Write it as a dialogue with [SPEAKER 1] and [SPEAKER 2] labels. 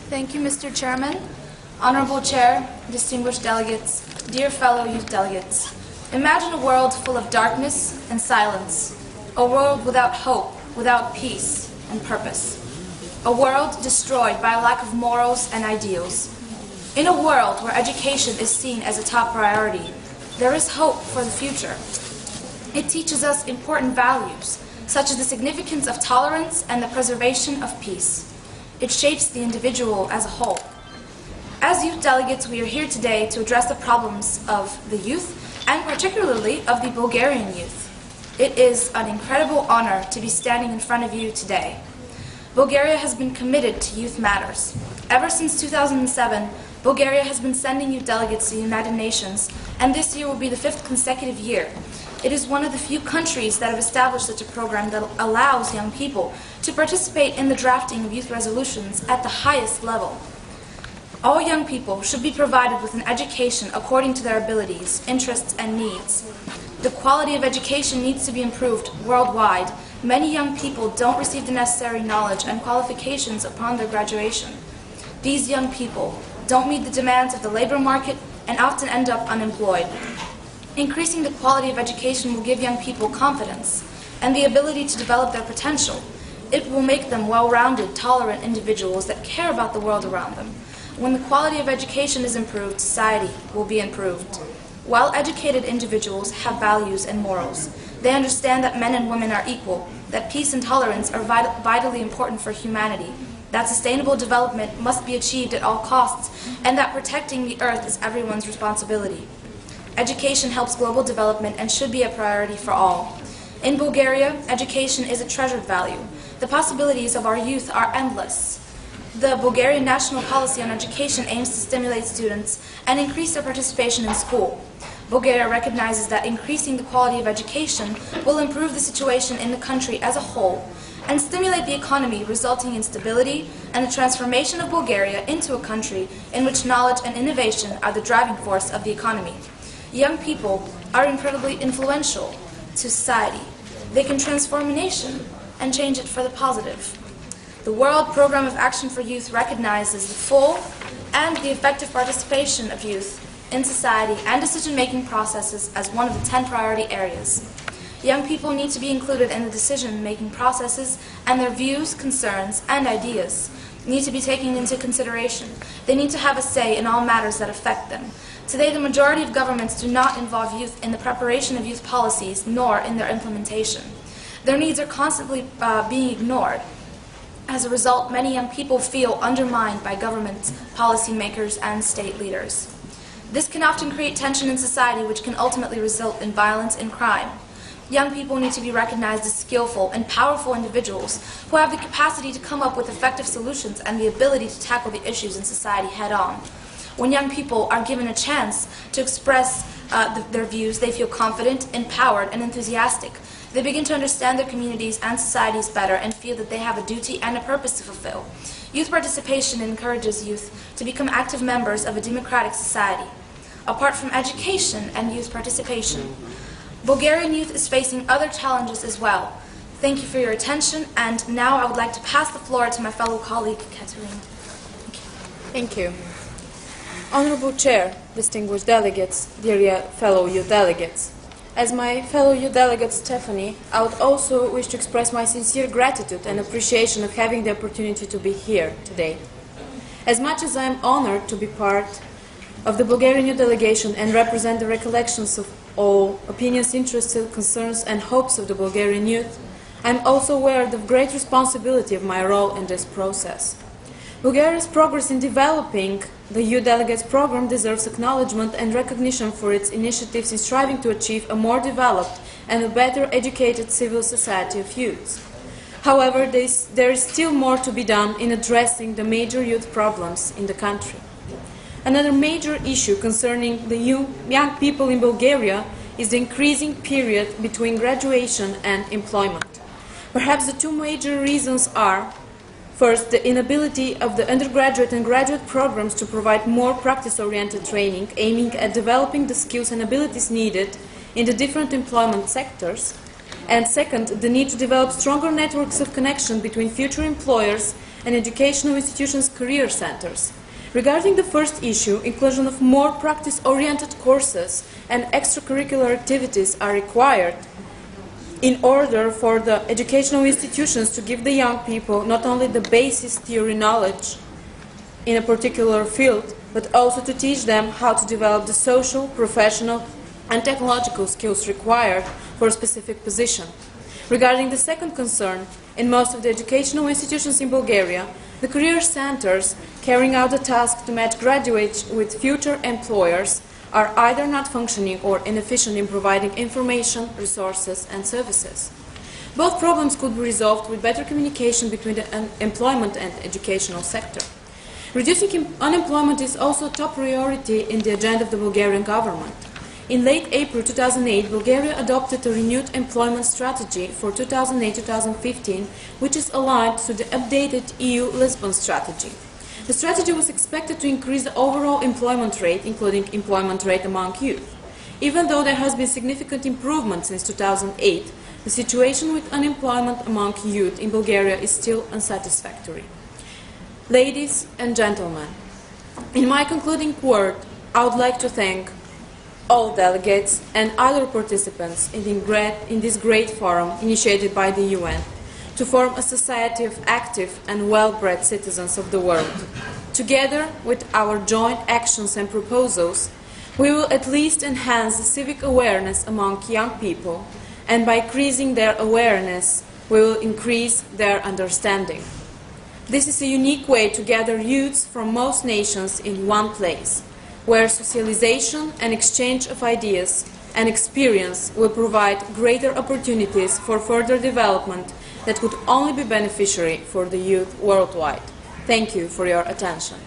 [SPEAKER 1] Thank you, Mr. Chairman, Honorable Chair, distinguished delegates, dear fellow youth delegates. Imagine a world full of darkness and silence, a world without hope, without peace and purpose, a world destroyed by a lack of morals and ideals. In a world where education is seen as a top priority, there is hope for the future. It teaches us important values, such as the significance of tolerance and the preservation of peace. It shapes the individual as a whole. As youth delegates, we are here today to address the problems of the youth, and particularly of the Bulgarian youth. It is an incredible honor to be standing in front of you today. Bulgaria has been committed to youth matters. Ever since 2007, Bulgaria has been sending youth delegates to the United Nations, and this year will be the 5th consecutive year. It is one of the few countries that have established such a program that allows young people to participate in the drafting of youth resolutions at the highest level. All young people should be provided with an education according to their abilities, interests, and needs. The quality of education needs to be improved worldwide. Many young people don't receive the necessary knowledge and qualifications upon their graduation. These young people don't meet the demands of the labor market and often end up unemployed. Increasing the quality of education will give young people confidence and the ability to develop their potential. It will make them well-rounded, tolerant individuals that care about the world around them. When the quality of education is improved, society will be improved. Well-educated individuals have values and morals. They understand that men and women are equal, that peace and tolerance are vitally important for humanity, that sustainable development must be achieved at all costs, and that protecting the earth is everyone's responsibility. Education helps global development and should be a priority for all. In Bulgaria, education is a treasured value. The possibilities of our youth are endless. The Bulgarian national policy on education aims to stimulate students and increase their participation in school. Bulgaria recognizes that increasing the quality of education will improve the situation in the country as a whole and stimulate the economy, resulting in stability and the transformation of Bulgaria into a country in which knowledge and innovation are the driving force of the economy. Young people are incredibly influential to society. They can transform a nation and change it for the positive. The World Programme of Action for Youth recognizes the full and the effective participation of youth in society and decision-making processes as one of the 10 priority areas. Young people need to be included in the decision-making processes, and their views, concerns, and ideas need to be taken into consideration. They need to have a say in all matters that affect them. Today, the majority of governments do not involve youth in the preparation of youth policies, nor in their implementation. Their needs are constantly being ignored. As a result, many young people feel undermined by governments, policymakers, and state leaders. This can often create tension in society, which can ultimately result in violence and crime. Young people need to be recognized as skillful and powerful individuals who have the capacity to come up with effective solutions and the ability to tackle the issues in society head-on. When young people are given a chance to express their views, they feel confident, empowered, and enthusiastic. They begin to understand their communities and societies better and feel that they have a duty and a purpose to fulfill. Youth participation encourages youth to become active members of a democratic society. Apart from education and youth participation, Bulgarian youth is facing other challenges as well. Thank you for your attention, and now I would like to pass the floor to my fellow colleague, Katerina.
[SPEAKER 2] Thank you. Honorable Chair, distinguished delegates, dear fellow youth delegates. As my fellow youth delegate Stefani, I would also wish to express my sincere gratitude and appreciation of having the opportunity to be here today. As much as I am honored to be part of the Bulgarian youth delegation and represent the recollections of all opinions, interests, concerns, and hopes of the Bulgarian youth, I am also aware of the great responsibility of my role in this process. Bulgaria's progress in developing the Youth Delegates program deserves acknowledgement and recognition for its initiatives in striving to achieve a more developed and a better educated civil society of youths. However, there is still more to be done in addressing the major youth problems in the country. Another major issue concerning the young people in Bulgaria is the increasing period between graduation and employment. Perhaps the two major reasons are: first, the inability of the undergraduate and graduate programs to provide more practice-oriented training aiming at developing the skills and abilities needed in the different employment sectors, and second, the need to develop stronger networks of connection between future employers and educational institutions' career centers. Regarding the first issue, inclusion of more practice-oriented courses and extracurricular activities are required in order for the educational institutions to give the young people not only the basis theory knowledge in a particular field, but also to teach them how to develop the social, professional, and technological skills required for a specific position. Regarding the second concern, in most of the educational institutions in Bulgaria, the career centers carrying out the task to match graduates with future employers are either not functioning or inefficient in providing information, resources, and services. Both problems could be resolved with better communication between the employment and educational sector. Reducing unemployment is also a top priority in the agenda of the Bulgarian government. In late April 2008, Bulgaria adopted a renewed employment strategy for 2008-2015, which is aligned to the updated EU Lisbon strategy. The strategy was expected to increase the overall employment rate, including employment rate among youth. Even though there has been significant improvement since 2008, the situation with unemployment among youth in Bulgaria is still unsatisfactory. Ladies and gentlemen, in my concluding word, I would like to thank all delegates and other participants in this great forum initiated by the UN to form a society of active and well-bred citizens of the world. Together with our joint actions and proposals, we will at least enhance the civic awareness among young people, and by increasing their awareness, we will increase their understanding. This is a unique way to gather youths from most nations in one place, where socialization and exchange of ideas and experience will provide greater opportunities for further development that would only be beneficiary for the youth worldwide. Thank you for your attention.